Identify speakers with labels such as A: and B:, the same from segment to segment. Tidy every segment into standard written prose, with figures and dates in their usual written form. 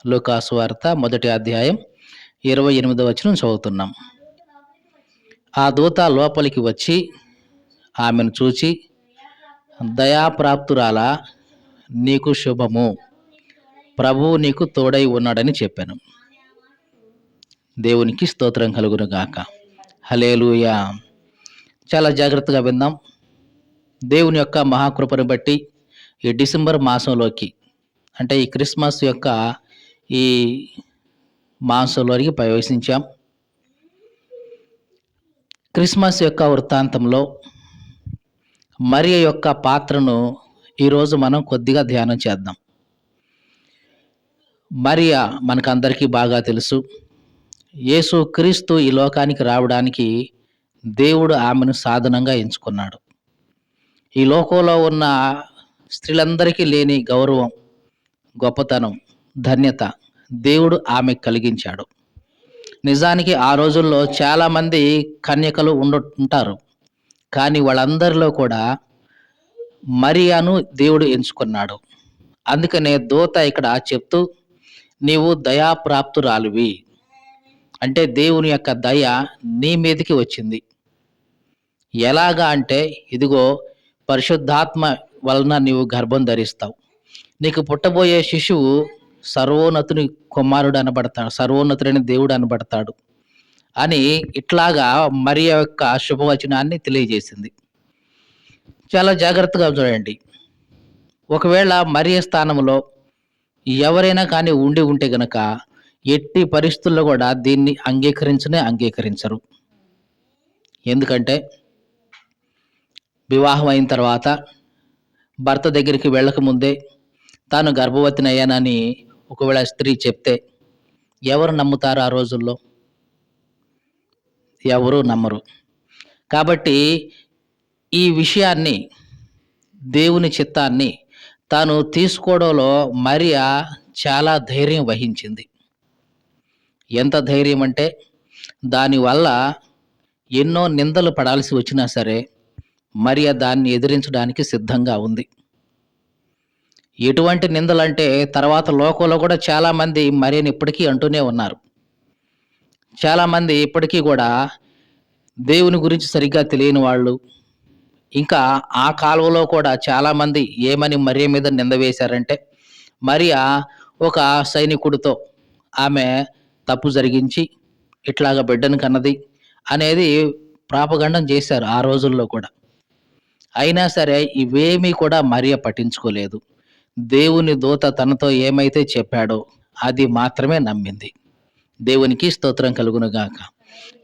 A: లూకాసు వార్త మొదటి అధ్యాయం 28వ వచనం చదువుతున్నాం. ఆ దూత లోపలికి వచ్చి ఆమెను చూచి, దయాప్రాప్తురాలా, నీకు శుభము, ప్రభువు నీకు తోడై ఉన్నాడని చెప్పాను. దేవునికి స్తోత్రం కలుగును గాక. హల్లెలూయా. చాలా జాగ్రత్తగా విందాం. దేవుని యొక్క మహాకృపను బట్టి ఈ డిసెంబర్ మాసంలోకి, అంటే ఈ క్రిస్మస్ యొక్క ఈ మాసంలోనికి ప్రవేశించాం. క్రిస్మస్ యొక్క వృత్తాంతంలో మరియ యొక్క పాత్రను ఈరోజు మనం కొద్దిగా ధ్యానం చేద్దాం. మరియ మనకందరికీ బాగా తెలుసు. యేసు క్రీస్తు ఈ లోకానికి రావడానికి దేవుడు ఆమెను సాధనంగా ఎంచుకున్నాడు. ఈ లోకంలో ఉన్న స్త్రీలందరికీ లేని గౌరవం, గొప్పతనం, ధన్యత దేవుడు ఆమెకు కలిగించాడు. నిజానికి ఆ రోజుల్లో చాలామంది కన్యకలు ఉంటారు. కానీ వాళ్ళందరిలో కూడా మరియను దేవుడు ఎంచుకున్నాడు. అందుకనే దూత ఇక్కడ చెప్తూ, నీవు దయాప్రాప్తురాలివి, అంటే దేవుని యొక్క దయ నీ మీదకి వచ్చింది. ఎలాగా అంటే, ఇదిగో పరిశుద్ధాత్మ వలన నీవు గర్భం ధరిస్తావు, నీకు పుట్టబోయే శిశువు సర్వోన్నతుని కుమారుడు అనబడతాడు, సర్వోన్నతుడైన దేవుడు అనబడతాడు అని ఇట్లాగా మరియ యొక్క శుభవచనాన్ని తెలియజేసింది. చాలా జాగ్రత్తగా చూడండి. ఒకవేళ మరియ స్థానంలో ఎవరైనా కానీ ఉండి ఉంటే గనక ఎట్టి పరిస్థితుల్లో కూడా దీన్ని అంగీకరించరు. ఎందుకంటే వివాహం అయిన తర్వాత భర్త దగ్గరికి వెళ్ళకముందే తాను గర్భవతిని అయ్యానని ఒకవేళ స్త్రీ చెప్తే ఎవరు నమ్ముతారు? ఆ రోజుల్లో ఎవరు నమ్మరు. కాబట్టి ఈ విషయాన్ని, దేవుని చిత్తాన్ని తాను తీసుకోవడంలో మరియ చాలా ధైర్యం వహించింది. ఎంత ధైర్యం అంటే, దానివల్ల ఎన్నో నిందలు పడాల్సి వచ్చినా సరే మరియ దాన్ని ఎదిరించడానికి సిద్ధంగా ఉంది. ఎటువంటి నిందలంటే, తర్వాత లోకంలో కూడా చాలామంది మరియని ఇప్పటికీ అంటూనే ఉన్నారు. చాలామంది ఇప్పటికీ కూడా దేవుని గురించి సరిగ్గా తెలియని వాళ్ళు, ఇంకా ఆ కాలంలో కూడా చాలామంది ఏమని మరియ మీద నింద వేశారంటే, మరియ ఒక సైనికుడితో ఆమె తప్పు జరిగించి ఇట్లాగా బిడ్డను కన్నది అనేది ప్రాపగండం చేశారు ఆ రోజుల్లో కూడా. అయినా సరే ఇవేమీ కూడా మరియ పట్టించుకోలేదు. దేవుని దూత తనతో ఏమైతే చెప్పాడో అది మాత్రమే నమ్మింది. దేవునికి స్తోత్రం కలుగును గాక.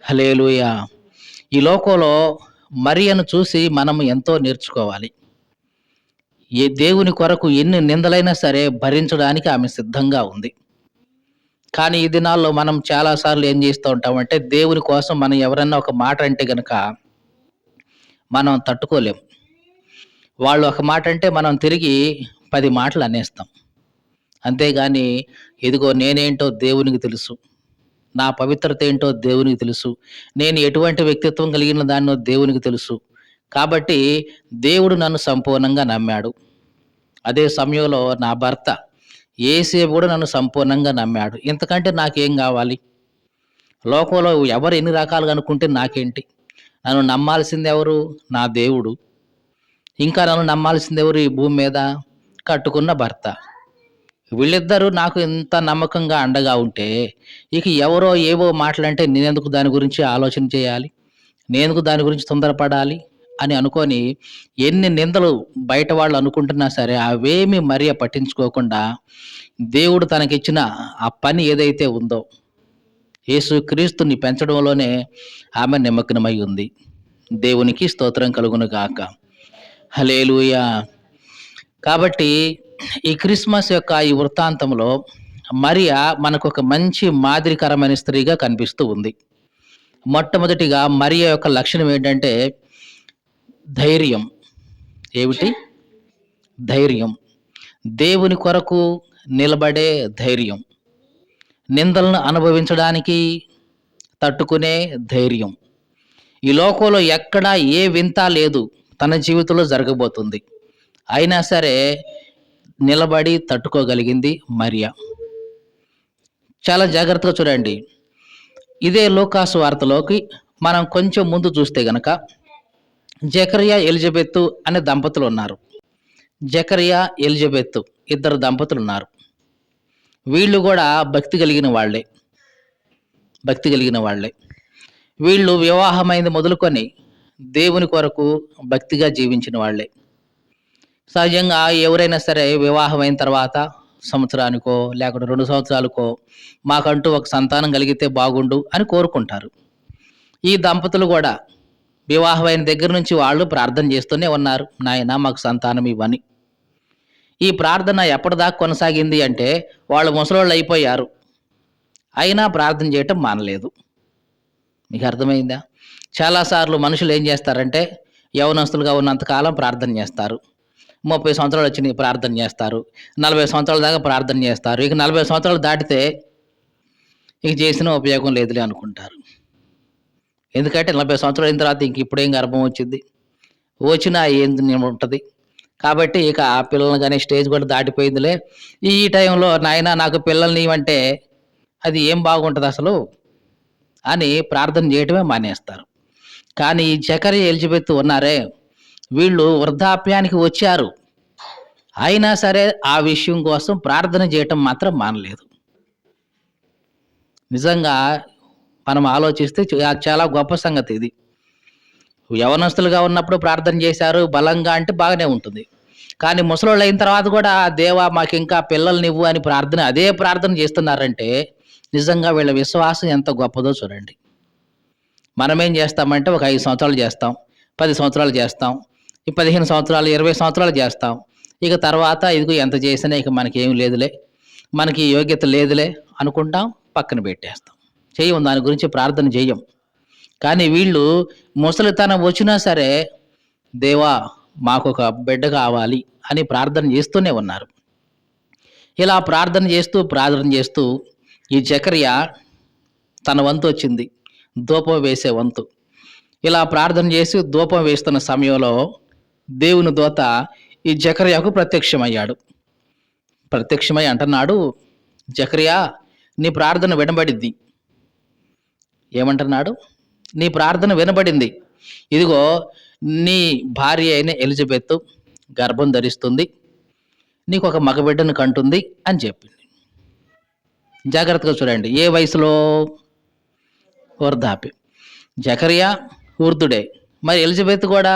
A: హల్లెలూయా. ఈ లోకంలో మరియను చూసి మనం ఎంతో నేర్చుకోవాలి. ఏ దేవుని కొరకు ఎన్ని నిందలైనా సరే భరించడానికి ఆమె సిద్ధంగా ఉంది. కానీ ఈ దినాల్లో మనం చాలాసార్లు ఏం చేస్తూ ఉంటామంటే, దేవుని కోసం మనం ఎవరన్నా ఒక మాట అంటే గనక మనం తట్టుకోలేం. వాళ్ళు ఒక మాట అంటే మనం తిరిగి 10 మాటలు అనేస్తాం. అంతేగాని ఇదిగో నేనేంటో దేవునికి తెలుసు, నా పవిత్రత ఏంటో దేవునికి తెలుసు, నేను ఎటువంటి వ్యక్తిత్వం కలిగిన దాన్నో దేవునికి తెలుసు, కాబట్టి దేవుడు నన్ను సంపూర్ణంగా నమ్మాడు. అదే సమయంలో నా భర్త యేసేపు కూడా నన్ను సంపూర్ణంగా నమ్మాడు. ఇంతకంటే నాకేం కావాలి? లోకంలో ఎవరు ఎన్ని రకాలుగా అనుకుంటే నాకేంటి? నన్ను నమ్మాల్సింది ఎవరు? నా దేవుడు. ఇంకా నన్ను నమ్మాల్సింది ఎవరు ఈ భూమి మీద? కట్టుకున్న భర్త. వీళ్ళిద్దరూ నాకు ఇంత నమ్మకంగా అండగా ఉంటే, ఇక ఎవరో ఏవో మాటలంటే నేనెందుకు దాని గురించి ఆలోచన చేయాలి? నేనెందుకు దాని గురించి తొందరపడాలి అని అనుకొని, ఎన్ని నిందలు బయట వాళ్ళు అనుకుంటున్నా సరే అవేమీ మరియ పట్టించుకోకుండా, దేవుడు తనకిచ్చిన ఆ పని ఏదైతే ఉందో, యేసుక్రీస్తుని పెంచడంలోనే ఆమె నిమగ్నమై ఉంది. దేవునికి స్తోత్రం కలుగును గాక. హల్లెలూయా. కాబట్టి ఈ క్రిస్మస్ యొక్క ఈ వృత్తాంతంలో మరియ మనకు ఒక మంచి మాదిరికరమైన స్త్రీగా కనిపిస్తూ ఉంది. మొట్టమొదటిగా మరియ యొక్క లక్షణం ఏంటంటే ధైర్యం. ఏమిటి? ధైర్యం. దేవుని కొరకు నిలబడే ధైర్యం. నిందలను అనుభవించడానికి తట్టుకునే ధైర్యం. ఈ లోకంలో ఎక్కడా ఏ వింత లేదు తన జీవితంలో జరగబోతుంది. అయినా సరే నిలబడి తట్టుకోగలిగింది మరియ. చాలా జాగ్రత్తగా చూడండి. ఇదే లూకాసు వార్తలోకి మనం కొంచెం ముందు చూస్తే గనక జకరియా, ఎలిజబెతు అనే దంపతులున్నారు. జకరియా, ఎలిజబెతు ఇద్దరు దంపతులున్నారు. వీళ్ళు గూడా భక్తి కలిగిన వాళ్ళే. భక్తి కలిగిన వాళ్ళే. వీళ్ళు వివాహమైంది మొదలుకొని దేవుని కొరకు భక్తిగా జీవించిన వాళ్ళే. సహజంగా ఎవరైనా సరే వివాహమైన తర్వాత సంవత్సరానికో, లేకుంటే 2 సంవత్సరాలకో మాకంటూ ఒక సంతానం కలిగితే బాగుండు అని కోరుకుంటారు. ఈ దంపతులు గూడా వివాహమైన దగ్గర నుంచి వాళ్ళు ప్రార్థన చేస్తూనే ఉన్నారు. నాయనా మాకు సంతానం ఇవ్వని. ఈ ప్రార్థన ఎప్పటిదాకా కొనసాగింది అంటే వాళ్ళు ముసలోళ్ళయిపోయారు. అయినా ప్రార్థన చేయటం మానలేదు. మీకు అర్థమైందా? చాలా సార్లు మనుషులు ఏం చేస్తారంటే యవ్వనస్తులుగా ఉన్నంత కాలం ప్రార్థన చేస్తారు. 30 సంవత్సరాలు వచ్చినాయి ప్రార్థన చేస్తారు. 40 సంవత్సరాల దాకా ప్రార్థన చేస్తారు. ఇక 40 సంవత్సరాలు దాటితే ఇక చేసినా ఉపయోగం లేదులే అనుకుంటారు. ఎందుకంటే 40 సంవత్సరాలు అయిన తర్వాత ఇంక ఇప్పుడేం గర్భం వచ్చిద్ది? వచ్చినా ఏంది ఉంటది. కాబట్టి ఇక ఆ పిల్లల్ని గాని స్టేజ్ కూడా దాటిపోయిందిలే. ఈ టైంలో నాయనా నాకు పిల్లల్ని ఇవ్వంటే అది ఏం బాగుంటదసలు అని ప్రార్థన చేయటమే మానేస్తారు. కానీ ఈ జకరియా, ఎలిజబెత్ ఉన్నారే వీళ్ళు వృద్ధాప్యానికి వచ్చారు. అయినా సరే ఆ విషయం కోసం ప్రార్థన చేయటం మాత్రం మానలేదు. నిజంగా మనం ఆలోచిస్తే చాలా గొప్ప సంగతి ఇది. యవనస్తులుగా ఉన్నప్పుడు ప్రార్థన చేశారు బలంగా అంటే బాగానే ఉంటుంది. కానీ ముసలోళ్ళు అయిన తర్వాత కూడా దేవా మాకింకా పిల్లల్నివ్వు అని అదే ప్రార్థన చేస్తున్నారంటే నిజంగా వీళ్ళ విశ్వాసం ఎంత గొప్పదో చూడండి. మనమేం చేస్తామంటే ఒక 5 సంవత్సరాలు చేస్తాం, 10 సంవత్సరాలు చేస్తాం, ఈ 15 సంవత్సరాలు, 20 సంవత్సరాలు చేస్తాం. ఇక తర్వాత ఇదిగో ఎంత చేసినా ఇక మనకేం లేదులే, మనకి యోగ్యత లేదులే అనుకుంటాం, పక్కన పెట్టేస్తాం. చెయ్యం, దాని గురించి ప్రార్థన చెయ్యం. కానీ వీళ్ళు ముసలితనం వచ్చినా సరే దేవా మాకొక బిడ్డ కావాలి అని ప్రార్థన చేస్తూనే ఉన్నారు. ఇలా ప్రార్థన చేస్తూ ఈ జకరియా తన వంతు వచ్చింది. ధూపం వేసే వంతు. ఇలా ప్రార్థన చేసి ధూపం వేస్తున్న సమయంలో దేవుని దూత ఈ జకర్యాకు ప్రత్యక్షమయ్యాడు. ప్రత్యక్షమై అంటున్నాడు, జకర్యా నీ ప్రార్థన వినబడిద్ది. ఏమంటున్నాడు? నీ ప్రార్థన వినబడింది. ఇదిగో నీ భార్య అయిన ఎలిజబెత్ గర్భం ధరిస్తుంది, నీకు ఒక మగబిడ్డను కంటుంది అని చెప్పింది. జాగ్రత్తగా చూడండి. ఏ వయసులో? వృద్ధాప్యం. జకరియా వృద్ధుడే, మరి ఎలిజబెత్ కూడా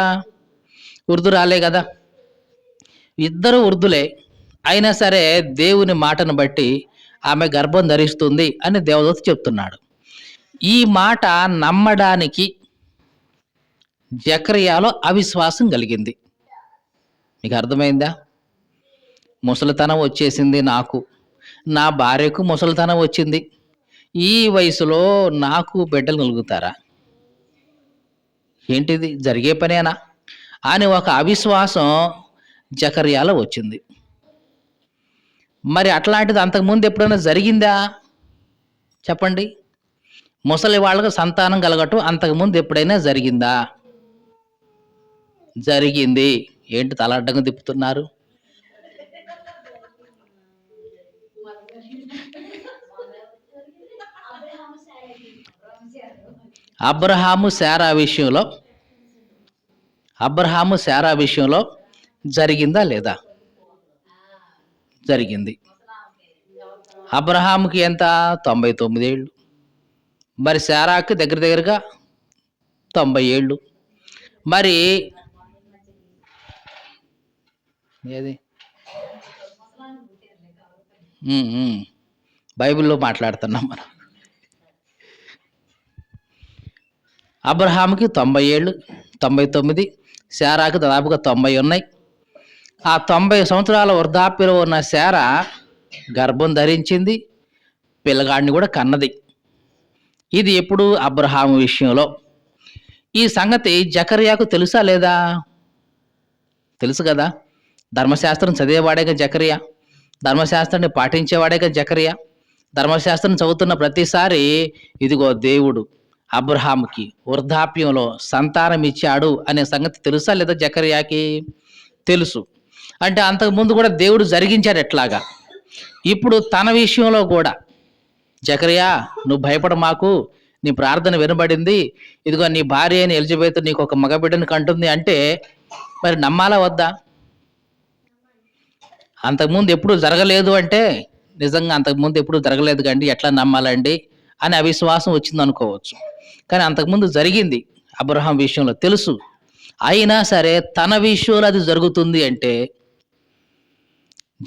A: వృద్ధురాలే కదా. ఇద్దరు వృద్ధులే. అయినా సరే దేవుని మాటను బట్టి ఆమె గర్భం ధరిస్తుంది అని దేవదూత చెప్తున్నాడు. ఈ మాట నమ్మడానికి జకర్యాలో అవిశ్వాసం కలిగింది. మీకు అర్థమైందా? ముసలితనం వచ్చేసింది నాకు, నా భార్యకు ముసలితనం వచ్చింది, ఈ వయసులో నాకు బిడ్డలు కలుగుతారా? ఏంటిది జరిగే పనేనా అని ఒక అవిశ్వాసం జకర్యాలో వచ్చింది. మరి అట్లాంటిది అంతకుముందు ఎప్పుడైనా జరిగిందా చెప్పండి? ముసలి వాళ్ళకు సంతానం కలగటం అంతకుముందు ఎప్పుడైనా జరిగిందా? జరిగింది. ఏంటి తల అడ్డంగా తిప్పుతున్నారు? అబ్రహాము శారా విషయంలో జరిగిందా లేదా? జరిగింది. అబ్రహాముకి ఎంత? 99 ఏళ్ళు. మరి శారాకి దగ్గరగా 90 ఏళ్ళు. మరి ఏది బైబిల్లో మాట్లాడుతున్నాం మనం. అబ్రహాముకి 90 ఏళ్ళు, 99, శారాకి దాదాపుగా 90 ఉన్నాయి. ఆ 90 సంవత్సరాల వృద్ధాప్యలో ఉన్న శారా గర్భం ధరించింది, పిల్లగాడిని కూడా కన్నది. ఇది ఎప్పుడు? అబ్రహాము విషయంలో. ఈ సంగతి జకర్యాకు తెలుసా లేదా? తెలుసు కదా. ధర్మశాస్త్రం చదివేవాడేగా జకర్యా, ధర్మశాస్త్రాన్ని పాటించేవాడేగా జకర్యా. ధర్మశాస్త్రం చదువుతున్న ప్రతిసారి ఇదిగో దేవుడు అబ్రహాముకి వృద్ధాప్యంలో సంతానం ఇచ్చాడు అనే సంగతి తెలుసా లేదా జకర్యాకి? తెలుసు. అంటే అంతకుముందు కూడా దేవుడు జరిగించాడు ఎట్లాగా, ఇప్పుడు తన విషయంలో కూడా జకరియా, నువ్వు భయపడ మాకు, నీ ప్రార్థన వినబడింది, ఇదిగో నీ భార్య అయిన ఎలిజబెత్ నీకు ఒక మగబిడ్డను కంటుంది అంటే మరి నమ్మాలా వద్దా? అంతకుముందు ఎప్పుడు జరగలేదు అంటే నిజంగా అంతకుముందు ఎప్పుడు జరగలేదు కండి, ఎట్లా నమ్మాలండి అని అవిశ్వాసం వచ్చింది అనుకోవచ్చు. కానీ అంతకుముందు జరిగింది, అబ్రహాం విషయంలో తెలుసు. అయినా సరే తన విషయంలో అది జరుగుతుంది అంటే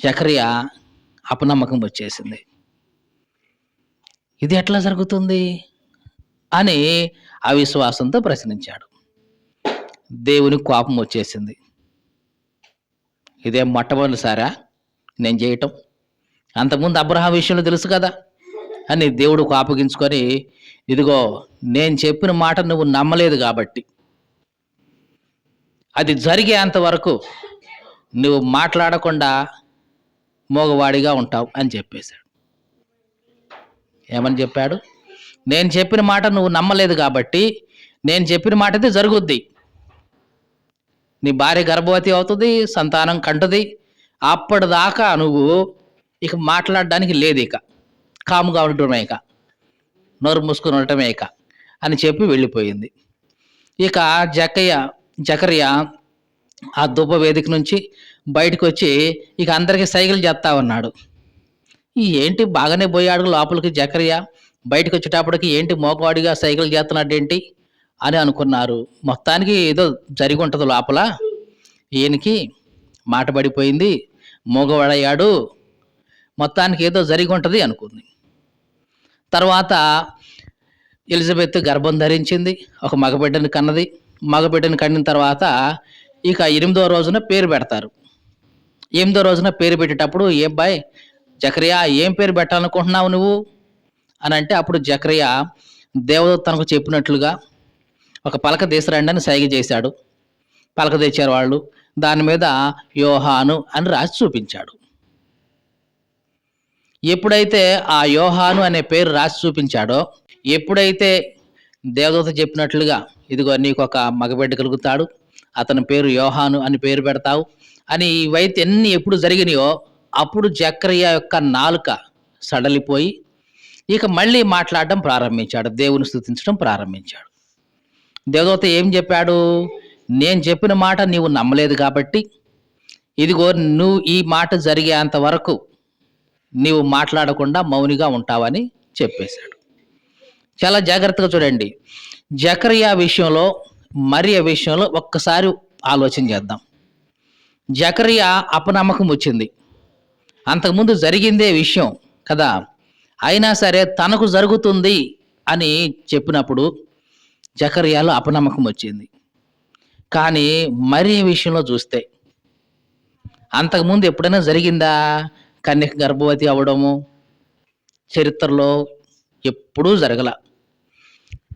A: జకరియా అపనమ్మకం వచ్చేసింది. ఇది ఎట్లా జరుగుతుంది అని అవిశ్వాసంతో ప్రశ్నించాడు. దేవునికి కోపం వచ్చేసింది. ఇదేం మొట్టమొదటిసారా నేను చేయటం? అంతకుముందు అబ్రహాం విషయంలో తెలుసు కదా అని దేవుడు కోపగించుకొని, ఇదిగో నేను చెప్పిన మాట నువ్వు నమ్మలేదు కాబట్టి అది జరిగేంత వరకు నువ్వు మాట్లాడకుండా మోగవాడిగా ఉంటావు అని చెప్పేశాడు. ఏమని చెప్పాడు? నేను చెప్పిన మాట నువ్వు నమ్మలేదు కాబట్టి నేను చెప్పిన మాట అయితే జరుగుద్ది. నీ భార్య గర్భవతి అవుతుంది, సంతానం కంటది. అప్పటిదాకా నువ్వు ఇక మాట్లాడడానికి లేదు, ఇక కాముగా ఉండటమే, ఇక నోరు మూసుకొని ఉండటమే ఇక అని చెప్పి వెళ్ళిపోయింది. ఇక జకరియా ఆ ధూప వేదిక నుంచి బయటకు వచ్చి ఇక అందరికీ సైకిల్ చేస్తా ఉన్నాడు. ఏంటి బాగానే పోయాడు లోపలికి జకరియా, బయటకు వచ్చేటప్పటికి ఏంటి మోకవాడిగా సైకిల్ చేస్తున్నాడు ఏంటి అని అనుకున్నారు. మొత్తానికి ఏదో జరిగి ఉంటుంది లోపల, ఈయనకి మాట పడిపోయింది, మోగవాడయ్యాడు, మొత్తానికి ఏదో జరిగి ఉంటుంది అనుకుంది. తర్వాత ఎలిజబెత్ గర్భం ధరించింది, ఒక మగబిడ్డని కన్నది. మగబిడ్డని కన్నిన తర్వాత ఇక 8వ రోజున పేరు పెడతారు. 8వ రోజున పేరు పెట్టేటప్పుడు, ఏ అబ్బాయి జకరియా ఏం పేరు పెట్టాలనుకుంటున్నావు నువ్వు అని అంటే, అప్పుడు జకరియా దేవదూత తనకు చెప్పినట్లుగా ఒక పలక తీసుకురండి అని సైగ చేశాడు. పలక తెచ్చారు వాళ్ళు, దాని మీద యోహాను అని రాసి చూపించాడు. ఎప్పుడైతే ఆ యోహాను అనే పేరు రాసి చూపించాడో, ఎప్పుడైతే దేవదూత చెప్పినట్లుగా ఇదిగో నీకు ఒక మగబిడ్డ కలుగుతాడు, అతని పేరు యోహాను అని పేరు పెడతావు అని ఇవైతే ఎన్ని ఎప్పుడు జరిగినాయో, అప్పుడు జకరియా యొక్క నాలుక సడలిపోయి ఇక మళ్ళీ మాట్లాడడం ప్రారంభించాడు, దేవుని స్తుతించడం ప్రారంభించాడు. దేవదూత ఏం చెప్పాడు? నేను చెప్పిన మాట నీవు నమ్మలేదు కాబట్టి ఇదిగో నువ్వు ఈ మాట జరిగేంత వరకు నీవు మాట్లాడకుండా మౌనిగా ఉంటావని చెప్పేశాడు. చాలా జాగ్రత్తగా చూడండి. జకరియా విషయంలో, మరియ విషయంలో ఒక్కసారి ఆలోచన చేద్దాం. జకరియా అపనమ్మకం వచ్చింది, అంతకుముందు జరిగిందే విషయం కదా, అయినా సరే తనకు జరుగుతుంది అని చెప్పినప్పుడు జకరియాలో అపనమ్మకం వచ్చింది. కానీ మరియ విషయంలో చూస్తే అంతకుముందు ఎప్పుడైనా జరిగిందా కన్యక గర్భవతి అవ్వడము? చరిత్రలో ఎప్పుడూ జరగల,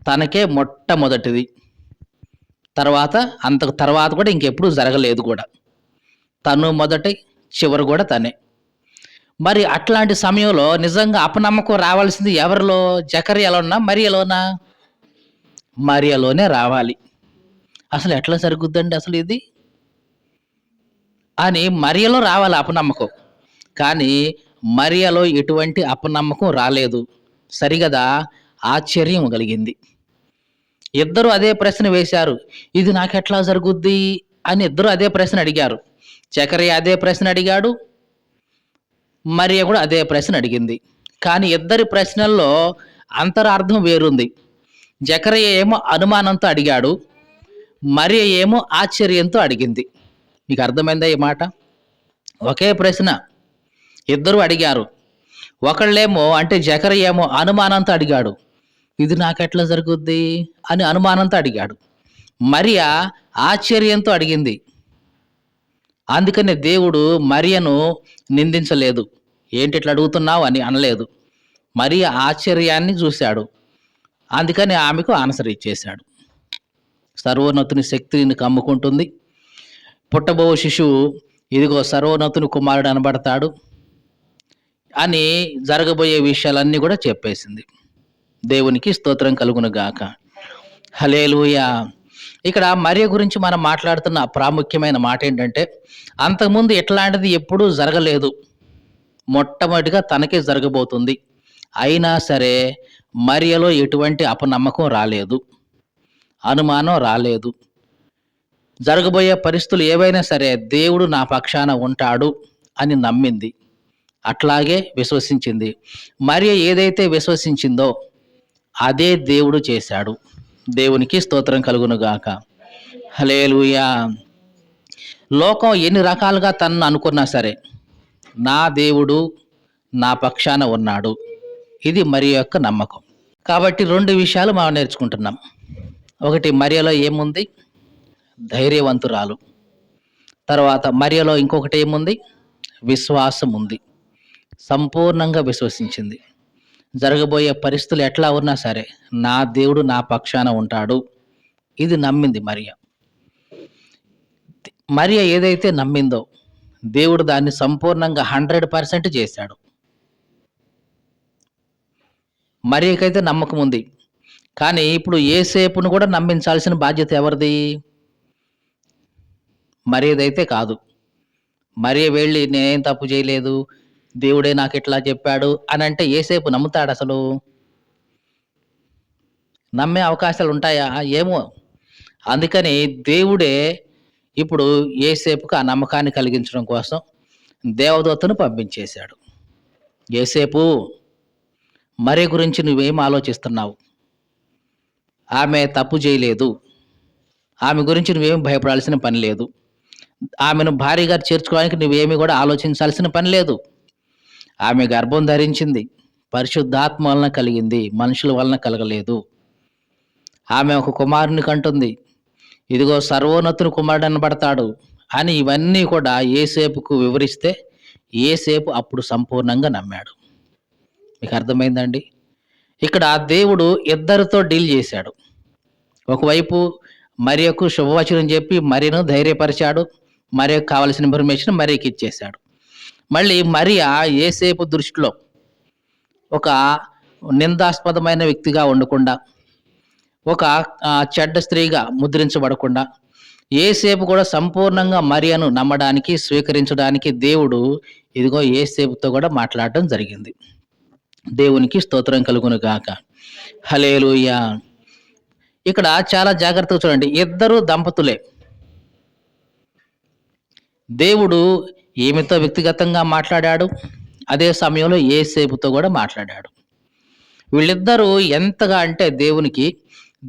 A: తనకే మొట్టమొదటిది. అంతకు తర్వాత కూడా ఇంకెప్పుడు జరగలేదు కూడా. తను మొదటి, చివరి కూడా తనే. మరి అట్లాంటి సమయంలో నిజంగా అపనమ్మకం రావాల్సింది ఎవరిలో? జకర్యాలోనా మరియలోనా? మరియలోనే రావాలి. అసలు ఎట్లా జరుగుద్దండి అసలు ఇది అని మరియలో రావాలి అపనమ్మకం. కానీ మరియలో ఎటువంటి అపనమ్మకం రాలేదు. సరిగదా? ఆశ్చర్యం కలిగింది. ఇద్దరు అదే ప్రశ్న వేశారు, ఇది నాకెట్లా జరుగుద్ది అని ఇద్దరు అదే ప్రశ్న అడిగారు. జకర్యా అదే ప్రశ్న అడిగాడు, మరియ కూడా అదే ప్రశ్న అడిగింది. కానీ ఇద్దరి ప్రశ్నల్లో అంతరార్థం వేరుంది. జకర్యా ఏమో అనుమానంతో అడిగాడు, మరియ ఏమో ఆశ్చర్యంతో అడిగింది. మీకు అర్థమైందా ఈ మాట? ఒకే ప్రశ్న ఇద్దరు అడిగారు. ఒకళ్ళేమో అంటే జకర్యా ఏమో అనుమానంతో అడిగాడు, ఇది నాకెట్లా జరుగుద్ది అని అనుమానంతో అడిగాడు. మరియ ఆశ్చర్యంతో అడిగింది. అందుకనే దేవుడు మరియను నిందించలేదు, ఏంటి ఇట్లా అడుగుతున్నావు అని అనలేదు. మరియ ఆశ్చర్యాన్ని చూశాడు, అందుకని ఆమెకు ఆన్సర్ ఇచ్చేశాడు. సర్వోన్నతుని శక్తిని కమ్ముకుంటుంది, పుట్టబో శిశువు ఇదిగో సర్వోన్నతుని కుమారుడు అనబడతాడు అని జరగబోయే విషయాలన్నీ కూడా చెప్పేసింది. దేవునికి స్తోత్రం కలుగును గాక. హల్లెలూయా. ఇక్కడ మరియ గురించి మనం మాట్లాడుతున్న ప్రాముఖ్యమైన మాట ఏంటంటే, అంతకుముందు ఇట్లాంటిది ఎప్పుడూ జరగలేదు, మొట్టమొదటిగా తనకే జరగబోతుంది అయినా సరే మరియలో ఎటువంటి అపనమ్మకం రాలేదు. అనుమానం రాలేదు. జరగబోయే పరిస్థితులు ఏవైనా సరే దేవుడు నా పక్షాన ఉంటాడు అని నమ్మింది. అట్లాగే విశ్వసించింది. మరియ ఏదైతే విశ్వసించిందో అదే దేవుడు చేశాడు. దేవునికి స్తోత్రం కలుగునుగాక. హల్లెలూయా. లోకం ఎన్ని రకాలుగా తనను అనుకున్నా సరే నా దేవుడు నా పక్షాన ఉన్నాడు. ఇది మరియ యొక్క నమ్మకం. కాబట్టి 2 విషయాలు మనం నేర్చుకుంటున్నాం. ఒకటి, మరియలో ఏముంది? ధైర్యవంతురాలు. తర్వాత మరియలో ఇంకొకటి ఏముంది? విశ్వాసం ఉంది. సంపూర్ణంగా విశ్వసించింది. జరగబోయే పరిస్థితులు ఎట్లా ఉన్నా సరే నా దేవుడు నా పక్షాన ఉంటాడు. ఇది నమ్మింది మరియ. మరియ ఏదైతే నమ్మిందో దేవుడు దాన్ని సంపూర్ణంగా 100% చేశాడు. మరియకైతే నమ్మకం ఉంది. కానీ ఇప్పుడు యేసేపును కూడా నమ్మించాల్సిన బాధ్యత ఎవరిది? మరియదైతే కాదు. మరియ వెళ్ళి నేనేం తప్పు చేయలేదు, దేవుడే నాకు ఇట్లా చెప్పాడు అని అంటే యేసేపు నమ్ముతాడు అసలు? నమ్మే అవకాశాలు ఉంటాయా? ఏమో. అందుకని దేవుడే ఇప్పుడు యేసేపుకు ఆ నమ్మకాన్ని కలిగించడం కోసం దేవదూతను పంపించేశాడు. యేసేపు, మరియ గురించి నువ్వేం ఆలోచిస్తున్నావు? ఆమె తప్పు చేయలేదు. ఆమె గురించి నువ్వేమి భయపడాల్సిన పని లేదు. ఆమెను భార్యగా చేర్చుకోవడానికి నువ్వేమి కూడా ఆలోచించాల్సిన పని లేదు. ఆమె గర్భం ధరించింది. పరిశుద్ధాత్మ వలన కలిగింది. మనుషుల వలన కలగలేదు. ఆమె ఒక కుమారుని కంటుంది. ఇదిగో సర్వోన్నతుని కుమారుడు అనబడతాడు అని ఇవన్నీ కూడా యేసేపుకు వివరిస్తే యేసేపు అప్పుడు సంపూర్ణంగా నమ్మాడు. మీకు అర్థమైందండి? ఇక్కడ దేవుడు ఇద్దరితో డీల్ చేశాడు. ఒకవైపు మరియకు శుభవచనం చెప్పి మరియను ధైర్యపరిచాడు. మరియకు కావలసిన ఇన్ఫర్మేషన్ మరియకి ఇచ్చేశాడు. మళ్ళీ మరియ యేసేపు దృష్టిలో ఒక నిందాస్పదమైన వ్యక్తిగా ఉండకుండా, ఒక చెడ్డ స్త్రీగా ముద్రించబడకుండా, యేసేపు కూడా సంపూర్ణంగా మరియను నమ్మడానికి, స్వీకరించడానికి దేవుడు ఇదిగో యేసేపుతో కూడా మాట్లాడటం జరిగింది. దేవునికి స్తోత్రం కలుగును గాక. హల్లెలూయా. ఇక్కడ చాలా జాగ్రత్తగా చూడండి. ఇద్దరు దంపతులే. దేవుడు ఈమెతో వ్యక్తిగతంగా మాట్లాడాడు. అదే సమయంలో యేసేపుతో కూడా మాట్లాడాడు. వీళ్ళిద్దరూ ఎంతగా అంటే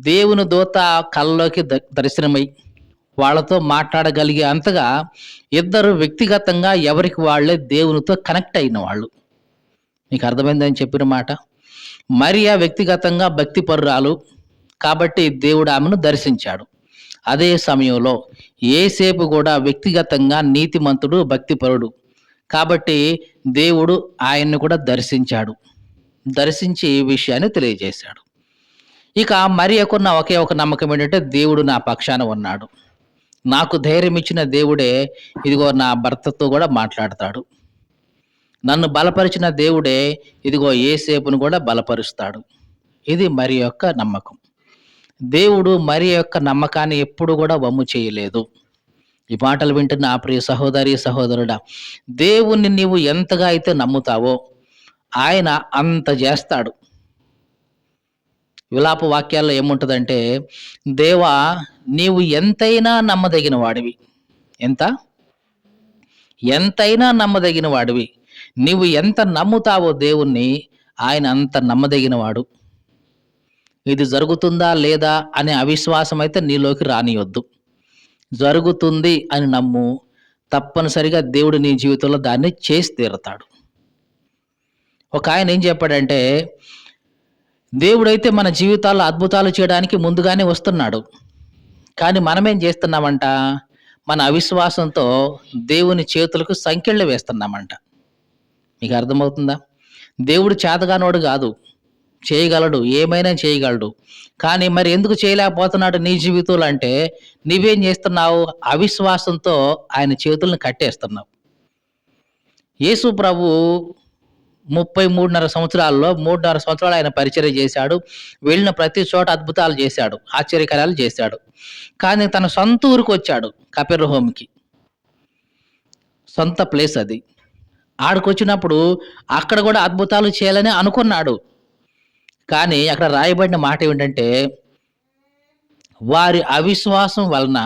A: దేవుని దూత కల్లోకి దర్శనమై వాళ్ళతో మాట్లాడగలిగే అంతగా ఇద్దరు వ్యక్తిగతంగా ఎవరికి వాళ్ళే దేవునితో కనెక్ట్ అయిన వాళ్ళు. మీకు అర్థమైందని చెప్పిన మాట. మరియ వ్యక్తిగతంగా భక్తిపరురాలు కాబట్టి దేవుడు ఆమెను దర్శించాడు. అదే సమయంలో యేసేపు కూడా వ్యక్తిగతంగా నీతిమంతుడు, భక్తిపరుడు కాబట్టి దేవుడు ఆయన్ని కూడా దర్శించాడు. దర్శించి ఈ విషయాన్ని తెలియజేశాడు. ఇక మరియకున్న ఒకే ఒక నమ్మకం ఏంటంటే దేవుడు నా పక్షాన ఉన్నాడు. నాకు ధైర్యం ఇచ్చిన దేవుడే ఇదిగో నా భర్తతో కూడా మాట్లాడతాడు. నన్ను బలపరిచిన దేవుడే ఇదిగో యేసేపును కూడా బలపరుస్తాడు. ఇది మరియ యొక్క నమ్మకం. దేవుడు మరియ యొక్క నమ్మకాన్ని ఎప్పుడు కూడా వమ్ము చేయలేదు. ఈ మాటలు వింటున్న ఆ ప్రియ సహోదరి, సహోదరుడా, దేవుణ్ణి నీవు ఎంతగా అయితే నమ్ముతావో ఆయన అంత చేస్తాడు. విలాప వాక్యాల్లో ఏముంటుందంటే, దేవా నీవు ఎంతైనా నమ్మదగిన వాడివి. ఎంతైనా నమ్మదగిన వాడివి. నీవు ఎంత నమ్ముతావో దేవుణ్ణి ఆయన అంత నమ్మదగిన వాడు. ఇది జరుగుతుందా లేదా అనే అవిశ్వాసం అయితే నీలోకి రానియొద్దు. జరుగుతుంది అని నమ్ము. తప్పనిసరిగా దేవుడు నీ జీవితంలో దాన్ని చేసి తీరుతాడు. ఒక ఆయన ఏం చెప్పాడంటే, దేవుడైతే మన జీవితాల్లో అద్భుతాలు చేయడానికి ముందుగానే వస్తున్నాడు. కానీ మనమేం చేస్తున్నామంట? మన అవిశ్వాసంతో దేవుని చేతులకు సంకెళ్ళు వేస్తున్నామంట. మీకు అర్థమవుతుందా? దేవుడు చేతగానోడు కాదు, చేయగలడు, ఏమైనా చేయగలడు. కానీ మరి ఎందుకు చేయలేకపోతున్నాడు నీ జీవితంలో అంటే, నువ్వేం చేస్తున్నావు? అవిశ్వాసంతో ఆయన చేతులను కట్టేస్తున్నావు. యేసు ప్రభు 33.5 సంవత్సరాల్లో 3.5 సంవత్సరాలు ఆయన పరిచర్య చేశాడు. వెళ్ళిన ప్రతి చోట అద్భుతాలు చేశాడు, ఆశ్చర్యకార్యాలు చేశాడు. కానీ తన సొంత ఊరికి వచ్చాడు, కపెర్నహూముకి. సొంత ప్లేస్ అది. ఆడికొచ్చినప్పుడు అక్కడ కూడా అద్భుతాలు చేయాలని అనుకున్నాడు. కానీ అక్కడ రాయబడిన మాట ఏమిటంటే, వారి అవిశ్వాసం వలన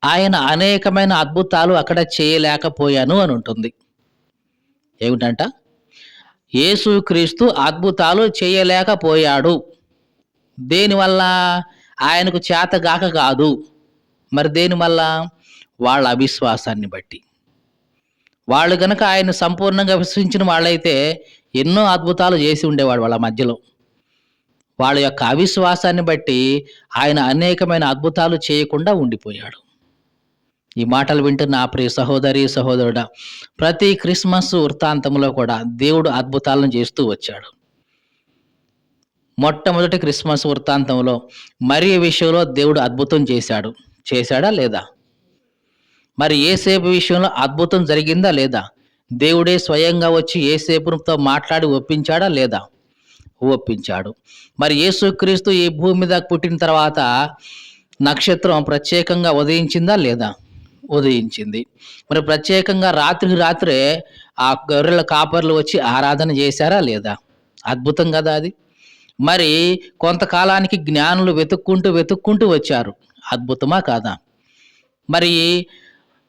A: ఆయన అనేకమైన అద్భుతాలు అక్కడ చేయలేకపోయాను అని ఉంటుంది. ఏమిటంట? యేసుక్రీస్తు అద్భుతాలు చేయలేకపోయాడు. దేనివల్ల? ఆయనకు చేతగాక కాదు. మరి దేనివల్ల? వాళ్ళ అవిశ్వాసాన్ని బట్టి. వాళ్ళు గనక ఆయన్ని సంపూర్ణంగా విశ్వసించిన వాళ్ళైతే ఎన్నో అద్భుతాలు చేసి ఉండేవాడు వాళ్ళ మధ్యలో. వాళ్ళ యొక్క అవిశ్వాసాన్ని బట్టి ఆయన అనేకమైన అద్భుతాలు చేయకుండా ఉండిపోయాడు. ఈ మాటలు వింటున్న నా ప్రియ సహోదరి, సహోదరుడా, ప్రతి క్రిస్మస్ వృత్తాంతంలో కూడా దేవుడు అద్భుతాలను చేస్తూ వచ్చాడు. మొట్టమొదటి క్రిస్మస్ వృత్తాంతంలో మరియ విషయంలో దేవుడు అద్భుతం చేశాడు. చేశాడా లేదా? మరి యేసేపు విషయంలో అద్భుతం జరిగిందా లేదా? దేవుడే స్వయంగా వచ్చి యేసేపుతో మాట్లాడి ఒప్పించాడా లేదా? ఒప్పించాడు. మరి యేసుక్రీస్తు ఈ భూమి మీద పుట్టిన తర్వాత నక్షత్రం ప్రత్యేకంగా ఉదయించిందా లేదా? ఉదయించింది. మరి ప్రత్యేకంగా రాత్రికి రాత్రే ఆ గొర్రెల కాపర్లు వచ్చి ఆరాధన చేశారా లేదా? అద్భుతం కదా అది. మరి కొంతకాలానికి జ్ఞానులు వెతుక్కుంటూ వచ్చారు. అద్భుతమా కాదా? మరి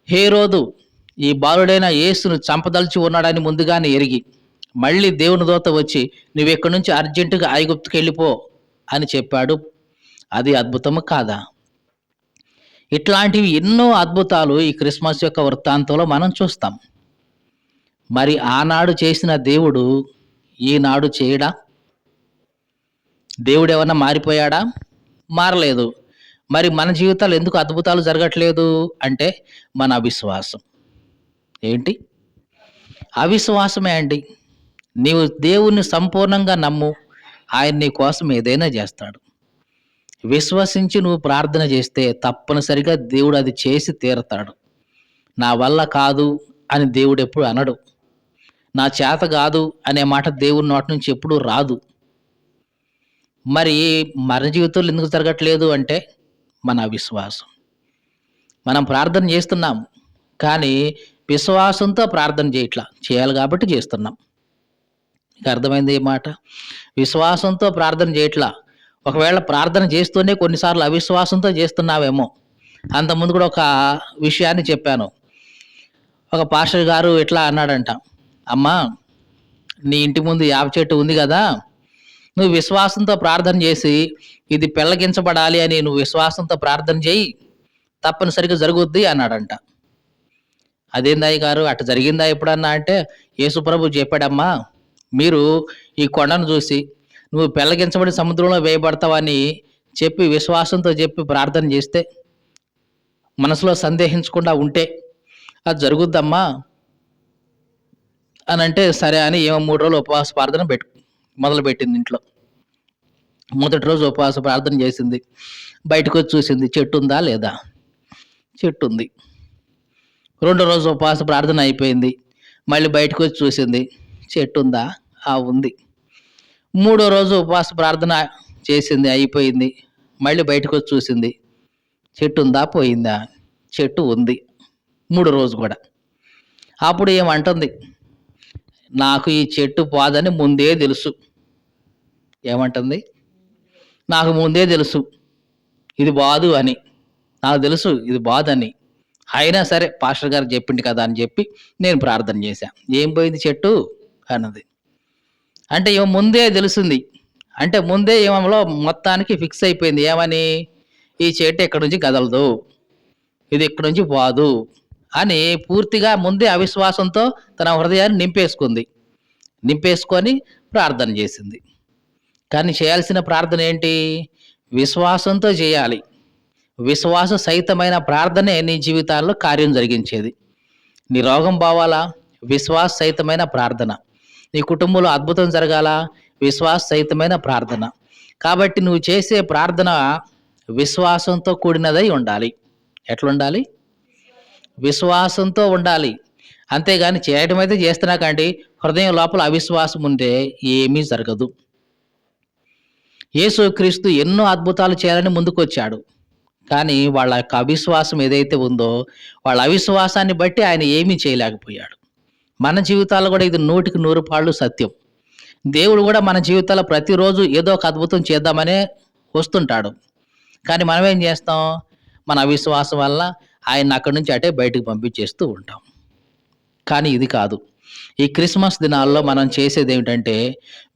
A: హేరోదు ఈ బాలుడైన యేసును చంపదలిచి ఉన్నాడని ముందుగానే ఎరిగి మళ్ళీ దేవుని దూత వచ్చి నువ్వెక్కడి నుంచి అర్జెంటుగా ఐగుప్తుకి వెళ్ళిపో అని చెప్పాడు. అది అద్భుతము కాదా? ఇట్లాంటివి ఎన్నో అద్భుతాలు ఈ క్రిస్మస్ యొక్క వృత్తాంతంలో మనం చూస్తాం. మరి ఆనాడు చేసిన దేవుడు ఈనాడు చేయడా? దేవుడు ఏమన్నా మారిపోయాడా? మారలేదు. మరి మన జీవితాలు ఎందుకు అద్భుతాలు జరగట్లేదు అంటే మన అవిశ్వాసం. ఏంటి? అవిశ్వాసమే అండి. నీవు దేవుణ్ణి సంపూర్ణంగా నమ్ము, ఆయన నీ కోసం ఏదైనా చేస్తాడు. విశ్వసించి నువ్వు ప్రార్థన చేస్తే తప్పనిసరిగా దేవుడు అది చేసి తీరతాడు. నా వల్ల కాదు అని దేవుడు ఎప్పుడు అనడు. నా చేత కాదు అనే మాట దేవుని నోటి నుంచి ఎప్పుడూ రాదు. మరి మన జీవితంలో ఎందుకు జరగట్లేదు అంటే మన అవిశ్వాసం. మనం ప్రార్థన చేస్తున్నాం, కానీ విశ్వాసంతో ప్రార్థన చేయట్లా. చేయాలి కాబట్టి చేస్తున్నాం. మీకు అర్థమైంది ఈ మాట? విశ్వాసంతో ప్రార్థన చేయట్లా. ఒకవేళ ప్రార్థన చేస్తూనే కొన్నిసార్లు అవిశ్వాసంతో చేస్తున్నావేమో. అంతకుముందు కూడా ఒక విషయాన్ని చెప్పాను. ఒక పాస్టర్ గారు ఇట్లా అన్నాడంట, అమ్మా నీ ఇంటి ముందు యాప చెట్టు ఉంది కదా, నువ్వు విశ్వాసంతో ప్రార్థన చేసి ఇది పెళ్ళగించబడాలి అని నువ్వు విశ్వాసంతో ప్రార్థన చేయి, తప్పనిసరిగా జరుగుద్ది అన్నాడంట. అదేందయ్య గారు అట్ట జరిగిందా ఎప్పుడన్నా అంటే, యేసుప్రభు చెప్పాడమ్మా, మీరు ఈ కొండను చూసి నువ్వు పెళ్ళగించబడి సముద్రంలో వేయబడతావని చెప్పి విశ్వాసంతో చెప్పి ప్రార్థన చేస్తే, మనసులో సందేహించకుండా ఉంటే అది జరుగుద్దమ్మా అని అంటే, సరే అని ఏమో 3 రోజులు ఉపవాస ప్రార్థన మొదలుపెట్టింది ఇంట్లో. మొదటి రోజు ఉపవాస ప్రార్థన చేసింది. బయటకు వచ్చి చూసింది చెట్టు ఉందా లేదా? చెట్టు ఉంది. రెండో రోజు ఉపవాస ప్రార్థన అయిపోయింది. మళ్ళీ బయటకు వచ్చి చూసింది చెట్టు ఉందా? ఉంది. మూడో రోజు ఉపవాస ప్రార్థన చేసింది, అయిపోయింది. మళ్ళీ బయటకు వచ్చి చూసింది చెట్టు ఉందా? పోయిందా? చెట్టు ఉంది. మూడో రోజు కూడా. అప్పుడు ఏమంటుంది, నాకు ఈ చెట్టు పోదని ముందే తెలుసు. ఏమంటుంది? నాకు ముందే తెలుసు ఇది బాదు అని. నాకు తెలుసు ఇది బాదని. అయినా సరే పాస్టర్ గారు చెప్పిండు కదా అని చెప్పి నేను ప్రార్థన చేశా. ఏం పోయింది చెట్టు అన్నది. అంటే ఏమో ముందే తెలిసింది. అంటే ముందే ఏమో మొత్తానికి ఫిక్స్ అయిపోయింది. ఏమని? ఈ చెట్టు ఎక్కడి నుంచి కదలదు, ఇది ఇక్కడి నుంచి పోదు అని పూర్తిగా ముందే అవిశ్వాసంతో తన హృదయాన్ని నింపేసుకొని ప్రార్థన చేసింది. కానీ చేయాల్సిన ప్రార్థన ఏంటి? విశ్వాసంతో చేయాలి. విశ్వాస సహితమైన ప్రార్థనే నీ జీవితాల్లో కార్యం జరిగించేది. నీ రోగం పోవాలా? విశ్వాస సహితమైన ప్రార్థన. నీ కుటుంబంలో అద్భుతం జరగాల? విశ్వాస సహితమైన ప్రార్థన. కాబట్టి నువ్వు చేసే ప్రార్థన విశ్వాసంతో కూడినదై ఉండాలి. ఎట్లుండాలి? విశ్వాసంతో ఉండాలి. అంతేగాని చేయడం అయితే చేస్తున్నా కానీ హృదయం లోపల అవిశ్వాసం ఉంటే ఏమీ జరగదు. యేసుక్రీస్తు ఎన్నో అద్భుతాలు చేయాలని ముందుకొచ్చాడు. కానీ వాళ్ళ యొక్క అవిశ్వాసం ఏదైతే ఉందో, వాళ్ళ అవిశ్వాసాన్ని బట్టి ఆయన ఏమీ చేయలేకపోయాడు. మన జీవితాల్లో కూడా ఇది 100కి 100 పాళ్ళు సత్యం. దేవుడు గూడా మన జీవితాల్లో ప్రతిరోజు ఏదో ఒక అద్భుతం చేద్దామనే వస్తుంటాడు. కానీ మనమేం జేస్తాం? మన అవిశ్వాసం వల్ల ఆయన్ని అక్కడి నుంచి అటే బయటకి పంపించేస్తూ ఉంటాం. కానీ ఇది కాదు. ఈ క్రిస్మస్ దినాల్లో మనం చేసేదేమిటంటే,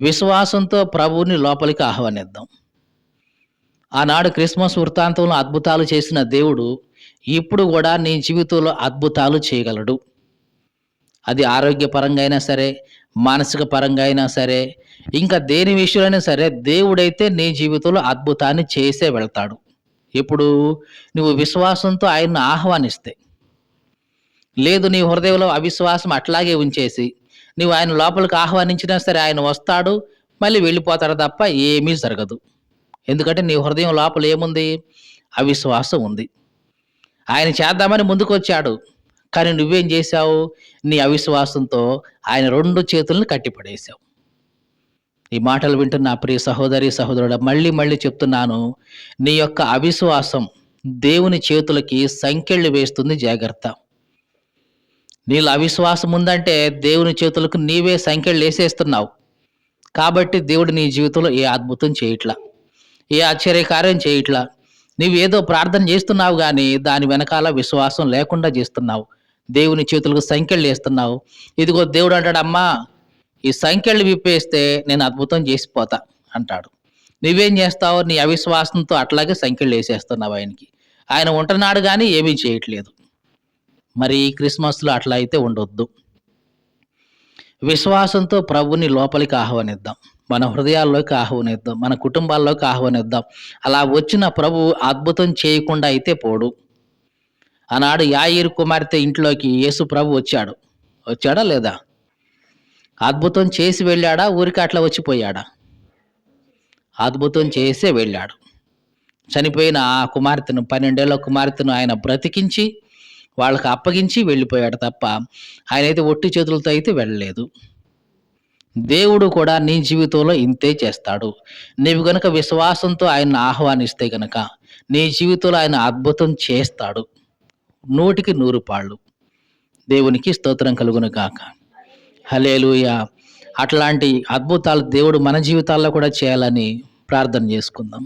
A: విశ్వాసంతో ప్రభువుని లోపలికి ఆహ్వానిద్దాం. ఆనాడు క్రిస్మస్ వృత్తాంతంలో అద్భుతాలు చేసిన దేవుడు, ఇప్పుడు గూడా నీ జీవితంలో అద్భుతాలు చేయగలడు. అది ఆరోగ్యపరంగా అయినా సరే, మానసిక పరంగా అయినా సరే, ఇంకా దేని విషయంలో అయినా సరే, దేవుడైతే నీ జీవితంలో అద్భుతాన్ని చేసే వెళ్తాడు. ఇప్పుడు నువ్వు విశ్వాసంతో ఆయన్ని ఆహ్వానిస్తే. లేదు నీ హృదయంలో అవిశ్వాసం అట్లాగే ఉంచేసి, నువ్వు ఆయన లోపలికి ఆహ్వానించినా సరే ఆయన వస్తాడు, మళ్ళీ వెళ్ళిపోతాడు తప్ప ఏమీ జరగదు. ఎందుకంటే నీ హృదయం లోపల ఏముంది? అవిశ్వాసం ఉంది. ఆయన చేద్దామని ముందుకొచ్చాడు. కానీ నువ్వేం చేశావు? నీ అవిశ్వాసంతో ఆయన 2 చేతుల్ని కట్టిపడేశావు. ఈ మాటలు వింటున్న నా ప్రియ సహోదరి, సహోదరుడా మళ్ళీ మళ్ళీ చెప్తున్నాను. నీ యొక్క అవిశ్వాసం దేవుని చేతులకి సంకెళ్ళు వేస్తుంది జాగ్రత్త. నీలో అవిశ్వాసం ఉందంటే దేవుని చేతులకు నీవే సంకెళ్ళేసేస్తున్నావు. కాబట్టి దేవుడు నీ జీవితంలో ఏ అద్భుతం చేయట్లా. ఏ ఆశ్చర్యకార్యం చేయట్లా. నువ్వేదో ప్రార్థన చేస్తున్నావు గానీ, దాని వెనకాల విశ్వాసం లేకుండా చేస్తున్నావు. దేవుని చేతులకు సంకెళ్ళేస్తున్నావు. ఇదిగో దేవుడు అంటాడు, "అమ్మా, ఈ సంకెళ్ళు విప్పేస్తే నేను అద్భుతం చేసిపోతా" అంటాడు. నువ్వేం చేస్తావు? నీ అవిశ్వాసంతో అట్లాగే సంకెళ్ళేసేస్తున్నావు ఆయనకి. ఆయన ఉంటున్నాడు గానీ ఏమీ చేయట్లేదు. మరి ఈ క్రిస్మస్‌లో అట్లా అయితే ఉండొద్దు. విశ్వాసంతో ప్రభువుని లోపలికి ఆహ్వానిద్దాం. మన హృదయాల్లోకి ఆహ్వానిద్దాం. మన కుటుంబాల్లోకి ఆహ్వానిద్దాం. అలా వచ్చిన ప్రభువు అద్భుతం చేయకుండా అయితే పోడు. ఆనాడు యాయీరు కుమార్తె ఇంట్లోకి యేసు ప్రభు వచ్చాడు. వచ్చాడా లేదా? అద్భుతం చేసి వెళ్ళాడా? ఊరికే అట్లా వచ్చిపోయాడా? అద్భుతం చేసే వెళ్ళాడు. చనిపోయిన ఆ కుమార్తెను 12 ఏళ్ల కుమార్తెను ఆయన బ్రతికించి, వాళ్ళకి అప్పగించి వెళ్ళిపోయాడు తప్ప, ఆయనైతే ఒట్టి చేతులతో అయితే వెళ్ళలేదు. దేవుడు కూడా నీ జీవితంలో ఇంతే చేస్తాడు. నీవు గనుక విశ్వాసంతో ఆయన్ని ఆహ్వానిస్తే గనక, నీ జీవితంలో ఆయన అద్భుతం చేస్తాడు. 100కి 100 పాళ్ళు. దేవునికి స్తోత్రం కలుగును గాక. హల్లెలూయా! అట్లాంటి అద్భుతాలు దేవుడు మన జీవితాల్లో కూడా చేయాలని ప్రార్థన చేసుకుందాం.